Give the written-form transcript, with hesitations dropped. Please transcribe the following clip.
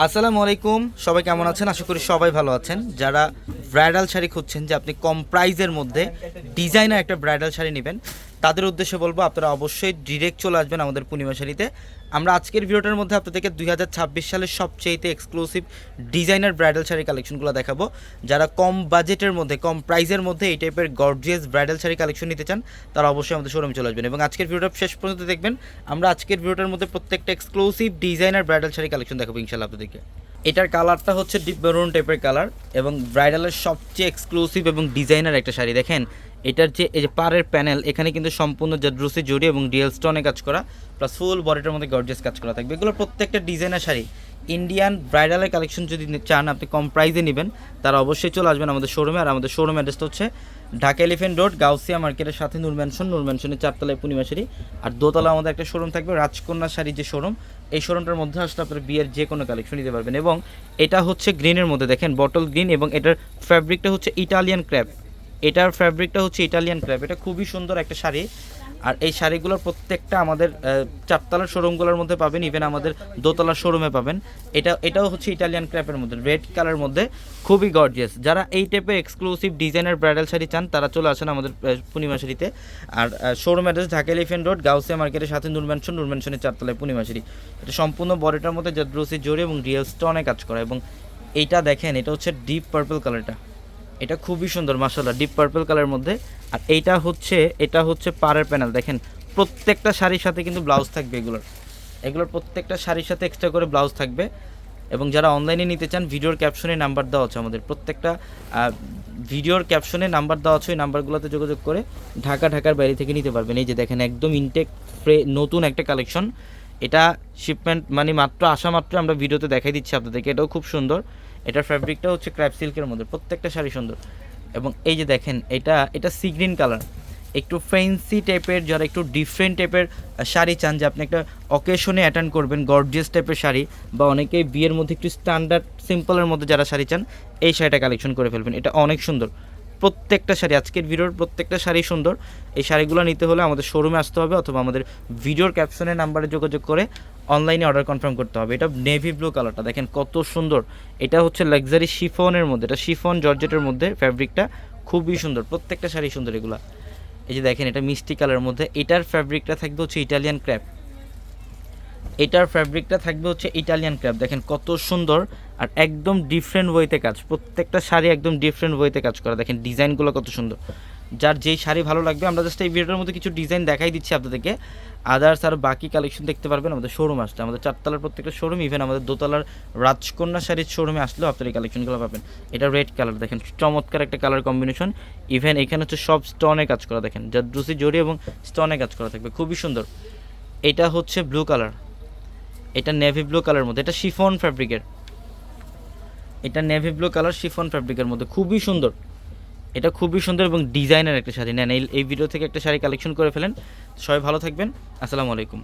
আসসালামু আলাইকুম, সবাই কেমন আছেন? আশা করি সবাই ভালো আছেন। যারা ব্রাইডাল শাড়ি খুঁজছেন যে আপনি কম প্রাইজের মধ্যে ডিজাইনার একটা ব্রাইডাল শাড়ি নেবেন, তাদের উদ্দেশ্যে বলবো আপনারা অবশ্যই ডিরেক্ট চলে আসবেন আমাদের পূর্ণিমা শাড়িতে। আমরা আজকের ভিডিওটার মধ্যে আপনাদেরকে 2026 সালের সবচেয়ে এক্সক্লুসিভ ডিজাইনার ব্রাইডাল শাড়ি কালেকশনগুলো দেখাবো। যারা কম বাজেটের মধ্যে, কম প্রাইজের মধ্যে এই টাইপের গর্জিয়াস ব্রাইডাল শাড়ি কালেকশন নিতে চান, তারা অবশ্যই আমাদের শোরুমে চলে আসবেন এবং আজকের ভিডিওটা শেষ পর্যন্ত দেখবেন। আমরা আজকের ভিডিওটার মধ্যে প্রত্যেকটা exclusive designer bridal sari collection দেখাবো ইনশাআল্লাহ আপনাদেরকে। এটার কালারটা হচ্ছে ডিপ মেরুন টাইপের কালার এবং ব্রাইডালের সবচেয়ে এক্সক্লুসিভ এবং ডিজাইনার একটা শাড়ি। দেখেন এটার যে এই যে পাড়ের প্যানেল, এখানে কিন্তু সম্পূর্ণ জাদ্রুসি জড়ি এবং ডিএল স্টোনে কাজ করা, প্লাস ফুল বডিটার মধ্যে গর্জিয়াস কাজ করা থাকবে। এগুলো প্রত্যেকটা ডিজাইনার শাড়ি। ইন্ডিয়ান ব্রাইডালের কালেকশন যদি চান আপনি কম প্রাইসে নেবেন, তারা অবশ্যই চলে আসবেন আমাদের শোরুমে। আর আমাদের শোরুম অ্যাড্রেসটা হচ্ছে ঢাকা এলিফেন্ট রোড, গাউসিয়া মার্কেটের সাথে নূর ম্যানশনের 4তলায় পূর্ণিমা শাড়ি। আর দোতলা আমাদের একটা শোরুম থাকবে রাজকন্যা শাড়ি যে শোরুম, এই শোরুমটার মধ্যে আসলে আপনার বিয়ের যে কোনো কালেকশন নিতে পারবেন। এবং এটা হচ্ছে গ্রিনের মধ্যে, দেখেন বটল গ্রিন, এবং এটার ফ্যাব্রিকটা হচ্ছে ইটালিয়ান ক্র্যাপ। এটার ফ্যাব্রিকটা হচ্ছে ইটালিয়ান ক্র্যাপ। এটা খুবই সুন্দর একটা শাড়ি। আর এই শাড়িগুলোর প্রত্যেকটা আমাদের 4তলার শোরুমগুলোর মধ্যে পাবেন, ইভেন আমাদের দোতলার শোরুমে পাবেন। এটাও হচ্ছে ইটালিয়ান ক্র্যাপের মধ্যে, রেড কালারের মধ্যে, খুবই গর্জিয়াস। যারা এই টাইপের এক্সক্লুসিভ ডিজাইনার ব্রাইডাল শাড়ি চান, তারা চলে আসেন আমাদের পূর্ণিমা শাড়িতে। আর showroom address Dhaka Elephant Road, Gausia মার্কেটের সাথে নূর ম্যানশনের 4তলায় পূর্ণিমা শাড়ি। এটা সম্পূর্ণ বডিটার মধ্যে জাদ্রুসি জড়ি এবং রিয়েল স্টোনে কাজ করা। এবং এইটা দেখেন, এটা হচ্ছে ডিপ পার্পল কালারটা, এটা খুবই সুন্দর মাশাআল্লাহ, ডিপ পার্পল কালারের মধ্যে। আর এটা হচ্ছে পাড়ের প্যানেল। দেখেন প্রত্যেকটা শাড়ির সাথে কিন্তু ব্লাউজ থাকবে। এগুলোর প্রত্যেকটা শাড়ির সাথে এক্সট্রা করে ব্লাউজ থাকবে। এবং যারা অনলাইনে নিতে চান, ভিডিওর ক্যাপশনে নাম্বার দেওয়া আছে আমাদের, প্রত্যেকটা ভিডিওর ক্যাপশনে নাম্বার দেওয়া আছে, ওই নাম্বারগুলোতে যোগাযোগ করে ঢাকার বাইরে থেকে নিতে পারবেন। এই যে দেখেন একদম ইনটেক নতুন একটা কালেকশন। এটা শিপমেন্ট মানে মাত্র আসা মাত্র আমরা ভিডিওতে দেখাই দিচ্ছি আপনাদেরকে। এটাও খুব সুন্দর। এটার ফ্যাব্রিকটা হচ্ছে ক্র্যাপ সিল্কের মধ্যে, প্রত্যেকটা শাড়ি সুন্দর। এবং এই যে দেখেন এটা সি গ্রিন কালার, একটু ফ্যান্সি টাইপের, যারা একটু ডিফারেন্ট টাইপের শাড়ি চান, যে আপনি একটা অকেশনে অ্যাটেন্ড করবেন গর্জিয়াস টাইপের শাড়ি, বা অনেকেই বিয়ের মধ্যে একটু স্ট্যান্ডার্ড সিম্পলের মধ্যে যারা শাড়ি চান, এই শাড়িটা কালেকশন করে ফেলবেন। এটা অনেক সুন্দর প্রত্যেকটা শাড়ি, আজকের ভিডিওর প্রত্যেকটা শাড়ি সুন্দর। এই শাড়িগুলো নিতে হলে আমাদের শোরুমে আসতে হবে, অথবা আমাদের ভিডিওর ক্যাপশনে নাম্বারে যোগাযোগ করে অনলাইনে অর্ডার কনফার্ম করতে হবে। এটা নেভি ব্লু কালারটা দেখেন কত সুন্দর। এটা হচ্ছে লাক্সারি শিফনের মধ্যে, এটা শিফন জর্জেটের মধ্যে, ফ্যাব্রিকটা খুবই সুন্দর, প্রত্যেকটা শাড়ি সুন্দর এগুলা। এই যে দেখেন এটা মিষ্টি কালারের মধ্যে, এটার ফ্যাব্রিকটা থাকবে হচ্ছে ইটালিয়ান ক্র্যাপ। দেখেন কত সুন্দর। আর একদম ডিফারেন্ট ওয়েতে কাজ, প্রত্যেকটা শাড়ি একদম ডিফারেন্ট ওয়েতে কাজ করা। দেখেন ডিজাইনগুলো কত সুন্দর। যার যেই শাড়ি ভালো লাগবে, আমরা জাস্ট এই ভিডিওর মধ্যে কিছু ডিজাইন দেখাই দিচ্ছি আপনাদেরকে। আদার্স আর বাকি কালেকশন দেখতে পারবেন আমাদের শোরুম আসলে, আমাদের 4তলার প্রত্যেকটা শোরুম, ইভেন আমাদের দোতলার রাজকন্যা শাড়ির শোরুমে আসলেও আপনার এই কালেকশনগুলো পাবেন। এটা রেড কালার, দেখেন চমৎকার একটা কালার কম্বিনেশন। ইভেন এখানে হচ্ছে সব স্টোনে কাজ করা, দেখেন জাদ্রুসি জড়ি এবং স্টোনে কাজ করা থাকবে, খুবই সুন্দর। এটা হচ্ছে ব্লু কালার, এটা নেভি ব্লু কালারের মধ্যে, এটা শিফন ফ্যাব্রিকের, মধ্যে খুবই সুন্দর। এটা খুবই সুন্দর এবং ডিজাইনার একটা শাড়ি। নেন এই ভিডিও থেকে একটা শাড়ি কালেকশন করে ফেলেন। সবাই ভালো থাকবেন, আসসালামু আলাইকুম।